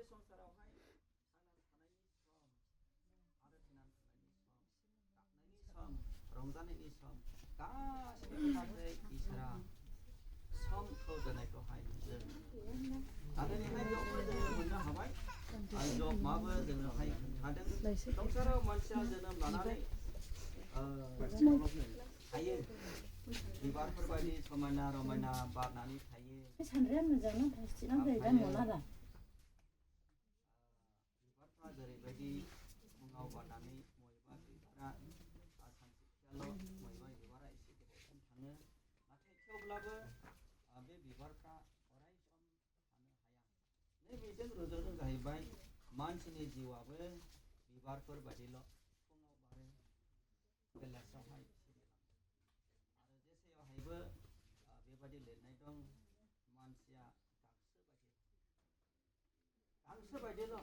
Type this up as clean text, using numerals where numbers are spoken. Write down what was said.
बे संसारावहाय थांनानै थानायनि सम आरो थैनानै थानायनि सम, गासिबो थाखाय इसोरा समखौ दोननायखौहाय जों आरो दिनैहाय जबबो जोङो मोननो हाबाय आरो जबाबो जोङोहाय खोन्थादों संसाराव मानसिया जोनोम लानानै थायो बिबारफोरबायदि समायना रमायना बारनानै थायो बिबारफ्रा जेरैबायदि फुङाव बारनानै बबेबा बिबारा सानसेखाल' बबेबा बिबारा एसे गोबावसिन थाङो नाथाय थेवब्लाबो बे बिबारफ्रा अराय सम थानो हाया नैबेजों रुजुनो जाहैबाय मानसिनि जिउआबो बिबारफोर बायदिल' फुङाव बारो बेलासियावहाय सिरिलाङो आरो जेसेयावहायबो बेबायदि लिरनाय दं मानसिया गांसो बायदिल'